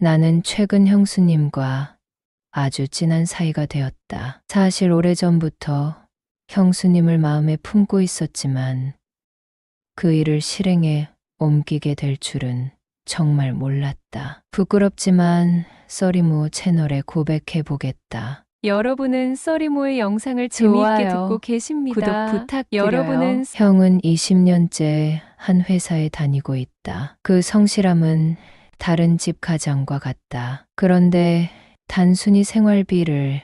나는 최근 형수님과 아주 진한 사이가 되었다. 사실 오래전부터 형수님을 마음에 품고 있었지만 그 일을 실행에 옮기게 될 줄은 정말 몰랐다. 부끄럽지만 써리모 채널에 고백해 보겠다. 여러분은 써리모의 영상을 재미있게 좋아요. 듣고 계십니다. 구독 부탁드려요. 여러분은 형은 20년째 한 회사에 다니고 있다. 그 성실함은 다른 집 가장과 같다. 그런데 단순히 생활비를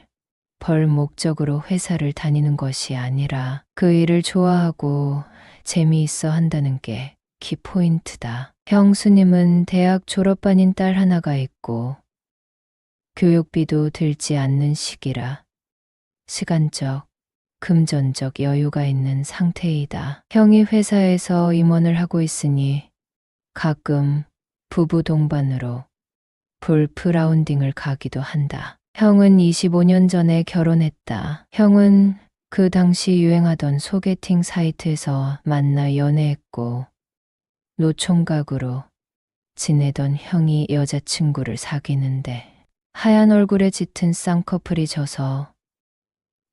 벌 목적으로 회사를 다니는 것이 아니라 그 일을 좋아하고 재미있어 한다는 게 키포인트다. 형수님은 대학 졸업반인 딸 하나가 있고 교육비도 들지 않는 시기라 시간적, 금전적 여유가 있는 상태이다. 형이 회사에서 임원을 하고 있으니 가끔 부부 동반으로 골프 라운딩을 가기도 한다. 형은 25년 전에 결혼했다. 형은 그 당시 유행하던 소개팅 사이트에서 만나 연애했고 노총각으로 지내던 형이 여자친구를 사귀는데 하얀 얼굴에 짙은 쌍꺼풀이 져서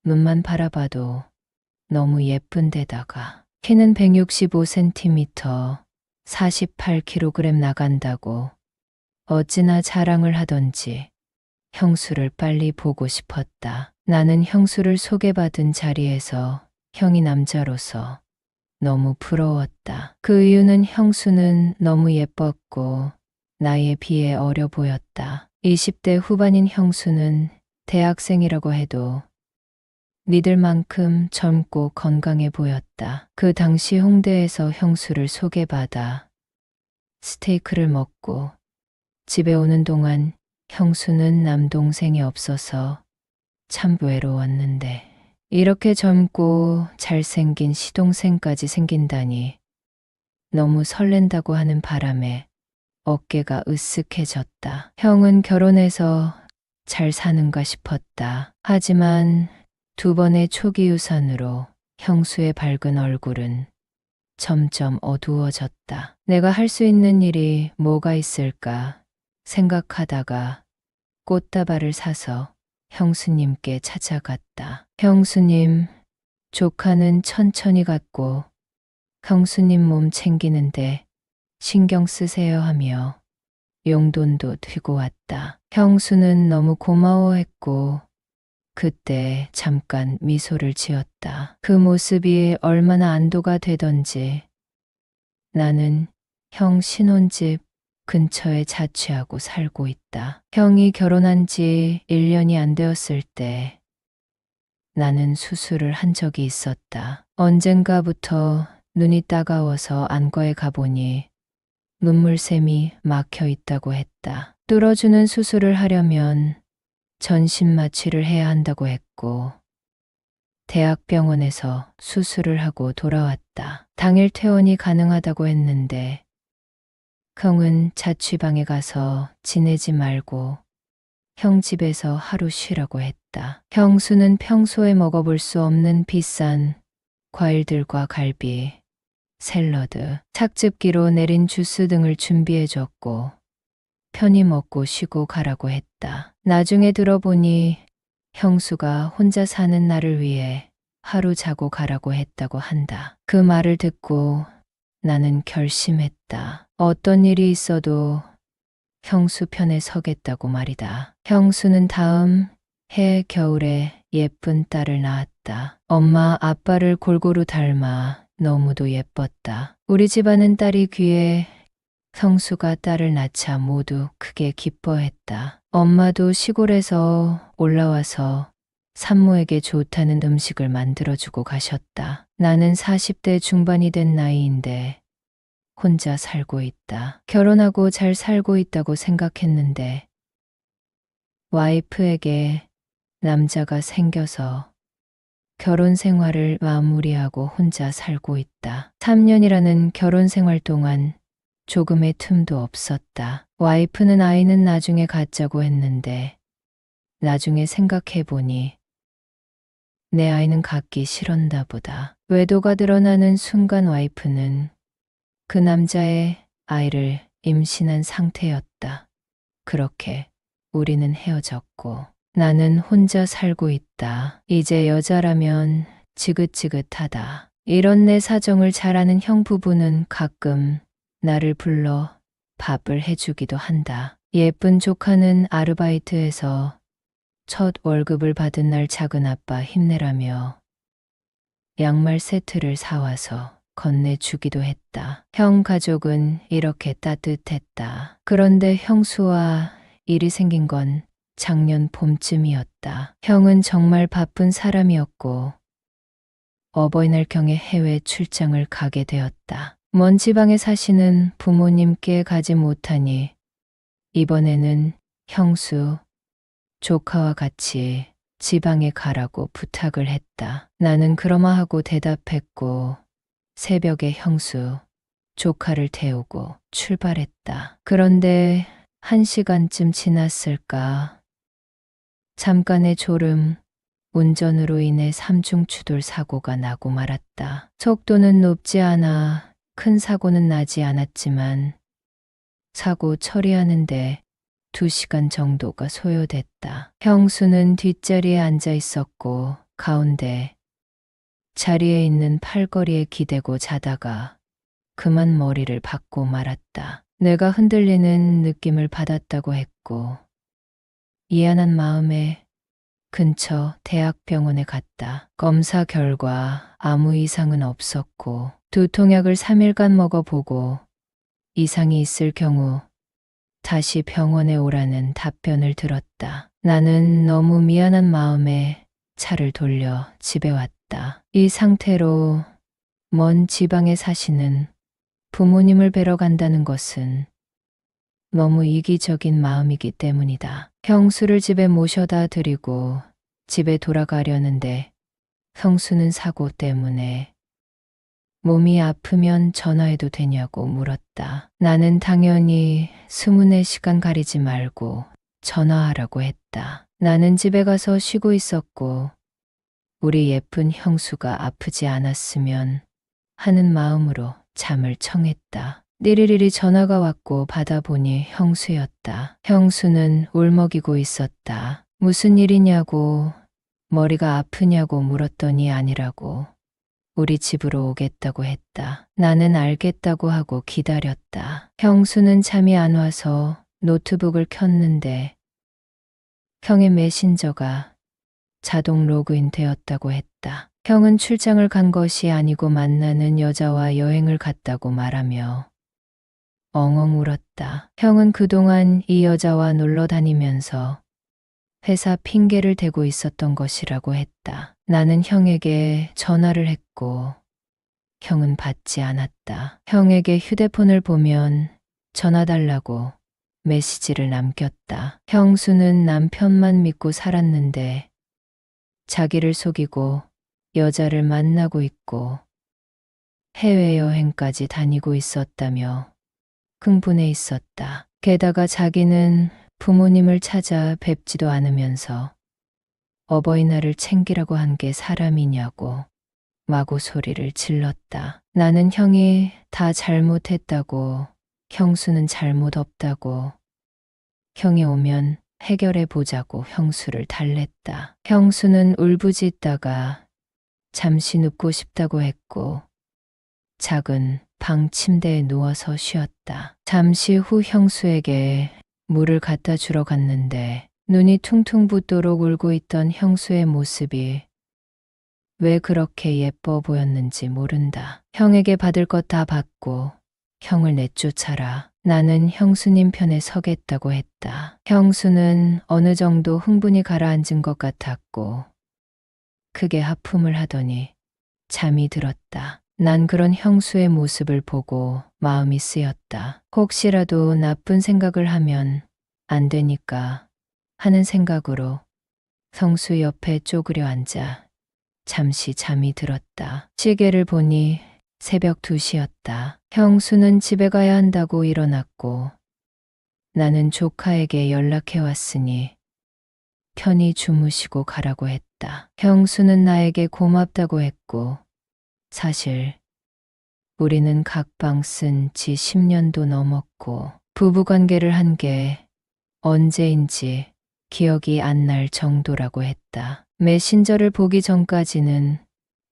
눈만 바라봐도 너무 예쁜 데다가 키는 165cm, 48kg 나간다고 어찌나 자랑을 하던지 형수를 빨리 보고 싶었다. 나는 형수를 소개받은 자리에서 형이 남자로서 너무 부러웠다. 그 이유는 형수는 너무 예뻤고 나이에 비해 어려 보였다. 20대 후반인 형수는 대학생이라고 해도 믿을 만큼 젊고 건강해 보였다. 그 당시 홍대에서 형수를 소개받아 스테이크를 먹고 집에 오는 동안 형수는 남동생이 없어서 참 외로웠는데 이렇게 젊고 잘생긴 시동생까지 생긴다니 너무 설렌다고 하는 바람에 어깨가 으쓱해졌다. 형은 결혼해서 잘 사는가 싶었다. 하지만 두 번의 초기 유산으로 형수의 밝은 얼굴은 점점 어두워졌다. 내가 할 수 있는 일이 뭐가 있을까 생각하다가 꽃다발을 사서 형수님께 찾아갔다. 형수님, 조카는 천천히 갔고 형수님 몸 챙기는데 신경 쓰세요 하며 용돈도 들고 왔다. 형수는 너무 고마워했고 그때 잠깐 미소를 지었다. 그 모습이 얼마나 안도가 되던지 나는 형 신혼집 근처에 자취하고 살고 있다. 형이 결혼한 지 1년이 안 되었을 때 나는 수술을 한 적이 있었다. 언젠가부터 눈이 따가워서 안과에 가보니 눈물샘이 막혀 있다고 했다. 뚫어주는 수술을 하려면 전신 마취를 해야 한다고 했고 대학병원에서 수술을 하고 돌아왔다. 당일 퇴원이 가능하다고 했는데 형은 자취방에 가서 지내지 말고 형 집에서 하루 쉬라고 했다. 형수는 평소에 먹어볼 수 없는 비싼 과일들과 갈비, 샐러드, 착즙기로 내린 주스 등을 준비해줬고 편히 먹고 쉬고 가라고 했다. 나중에 들어보니 형수가 혼자 사는 나를 위해 하루 자고 가라고 했다고 한다. 그 말을 듣고 나는 결심했다. 어떤 일이 있어도 형수 편에 서겠다고 말이다. 형수는 다음 해 겨울에 예쁜 딸을 낳았다. 엄마 아빠를 골고루 닮아 너무도 예뻤다. 우리 집안은 딸이 귀해 형수가 딸을 낳자 모두 크게 기뻐했다. 엄마도 시골에서 올라와서 산모에게 좋다는 음식을 만들어주고 가셨다. 나는 40대 중반이 된 나이인데 혼자 살고 있다. 결혼하고 잘 살고 있다고 생각했는데 와이프에게 남자가 생겨서 결혼 생활을 마무리하고 혼자 살고 있다. 3년이라는 결혼 생활 동안 조금의 틈도 없었다. 와이프는 아이는 나중에 갖자고 했는데 나중에 생각해보니 내 아이는 갖기 싫었나 보다. 외도가 드러나는 순간 와이프는 그 남자의 아이를 임신한 상태였다. 그렇게 우리는 헤어졌고 나는 혼자 살고 있다. 이제 여자라면 지긋지긋하다. 이런 내 사정을 잘 아는 형 부부는 가끔 나를 불러 밥을 해주기도 한다. 예쁜 조카는 아르바이트에서 첫 월급을 받은 날 작은 아빠 힘내라며 양말 세트를 사와서 건네주기도 했다. 형 가족은 이렇게 따뜻했다. 그런데 형수와 일이 생긴 건 작년 봄쯤이었다. 형은 정말 바쁜 사람이었고 어버이날 경에 해외 출장을 가게 되었다. 먼 지방에 사시는 부모님께 가지 못하니 이번에는 형수, 조카와 같이 지방에 가라고 부탁을 했다. 나는 그러마하고 대답했고 새벽에 형수, 조카를 태우고 출발했다. 그런데 1시간쯤 지났을까? 잠깐의 졸음, 운전으로 인해 삼중추돌 사고가 나고 말았다. 속도는 높지 않아 큰 사고는 나지 않았지만 사고 처리하는데 2시간 정도가 소요됐다. 형수는 뒷자리에 앉아 있었고 가운데 자리에 있는 팔걸이에 기대고 자다가 그만 머리를 박고 말았다. 내가 흔들리는 느낌을 받았다고 했고 미안한 마음에 근처 대학병원에 갔다. 검사 결과 아무 이상은 없었고 두통약을 3일간 먹어보고 이상이 있을 경우 다시 병원에 오라는 답변을 들었다. 나는 너무 미안한 마음에 차를 돌려 집에 왔다. 이 상태로 먼 지방에 사시는 부모님을 뵈러 간다는 것은 너무 이기적인 마음이기 때문이다. 형수를 집에 모셔다 드리고 집에 돌아가려는데 형수는 사고 때문에 몸이 아프면 전화해도 되냐고 물었다. 나는 당연히 24시간 가리지 말고 전화하라고 했다. 나는 집에 가서 쉬고 있었고 우리 예쁜 형수가 아프지 않았으면 하는 마음으로 잠을 청했다. 띠리리리 전화가 왔고 받아보니 형수였다. 형수는 울먹이고 있었다. 무슨 일이냐고, 머리가 아프냐고 물었더니 아니라고 우리 집으로 오겠다고 했다. 나는 알겠다고 하고 기다렸다. 형수는 잠이 안 와서 노트북을 켰는데 형의 메신저가 자동 로그인 되었다고 했다. 형은 출장을 간 것이 아니고 만나는 여자와 여행을 갔다고 말하며 엉엉 울었다. 형은 그동안 이 여자와 놀러 다니면서 회사 핑계를 대고 있었던 것이라고 했다. 나는 형에게 전화를 했고 형은 받지 않았다. 형에게 휴대폰을 보면 전화 달라고 메시지를 남겼다. 형수는 남편만 믿고 살았는데 자기를 속이고 여자를 만나고 있고 해외여행까지 다니고 있었다며 흥분해 있었다. 게다가 자기는 부모님을 찾아 뵙지도 않으면서 어버이날을 챙기라고 한 게 사람이냐고 마구 소리를 질렀다. 나는 형이 다 잘못했다고, 형수는 잘못 없다고, 형이 오면 해결해 보자고 형수를 달랬다. 형수는 울부짖다가 잠시 눕고 싶다고 했고 작은 방 침대에 누워서 쉬었다. 잠시 후 형수에게 물을 갖다 주러 갔는데 눈이 퉁퉁 붓도록 울고 있던 형수의 모습이 왜 그렇게 예뻐 보였는지 모른다. 형에게 받을 것 다 받고 형을 내쫓아라. 나는 형수님 편에 서겠다고 했다. 형수는 어느 정도 흥분이 가라앉은 것 같았고 크게 하품을 하더니 잠이 들었다. 난 그런 형수의 모습을 보고 마음이 쓰였다. 혹시라도 나쁜 생각을 하면 안 되니까 하는 생각으로 형수 옆에 쪼그려 앉아 잠시 잠이 들었다. 시계를 보니 새벽 2시였다. 형수는 집에 가야 한다고 일어났고 나는 조카에게 연락해 왔으니 편히 주무시고 가라고 했다. 형수는 나에게 고맙다고 했고 사실 우리는 각방 쓴 지 10년도 넘었고 부부관계를 한 게 언제인지 기억이 안 날 정도라고 했다. 메신저를 보기 전까지는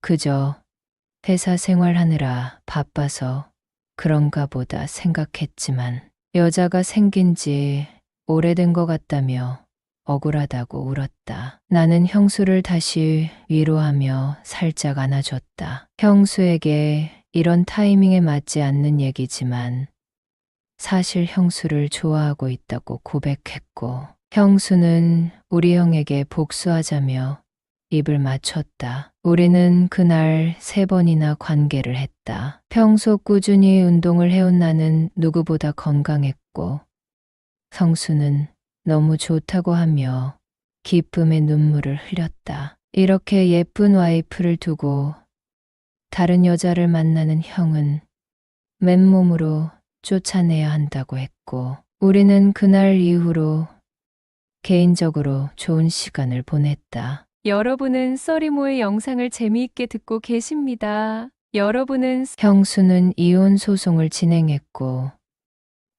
그저 회사 생활하느라 바빠서 그런가 보다 생각했지만 여자가 생긴 지 오래된 것 같다며 억울하다고 울었다. 나는 형수를 다시 위로하며 살짝 안아줬다. 형수에게 이런 타이밍에 맞지 않는 얘기지만 사실 형수를 좋아하고 있다고 고백했고 형수는 우리 형에게 복수하자며 입을 맞췄다. 우리는 그날 3번이나 관계를 했다. 평소 꾸준히 운동을 해온 나는 누구보다 건강했고 성수는 너무 좋다고 하며 기쁨의 눈물을 흘렸다. 이렇게 예쁜 와이프를 두고 다른 여자를 만나는 형은 맨몸으로 쫓아내야 한다고 했고 우리는 그날 이후로 개인적으로 좋은 시간을 보냈다. 여러분은 써리모의 영상을 재미있게 듣고 계십니다. 여러분은 형수는 이혼 소송을 진행했고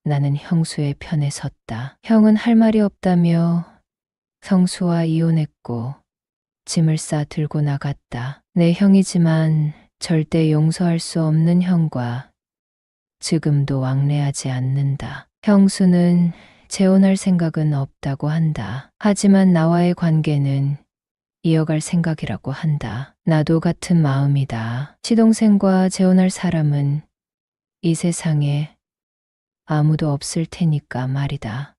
나는 형수의 편에 섰다. 형은 할 말이 없다며 성수와 이혼했고 짐을 싸 들고 나갔다. 내 형이지만 절대 용서할 수 없는 형과 지금도 왕래하지 않는다. 형수는 재혼할 생각은 없다고 한다. 하지만 나와의 관계는 이어갈 생각이라고 한다. 나도 같은 마음이다. 시동생과 재혼할 사람은 이 세상에 아무도 없을 테니까 말이다.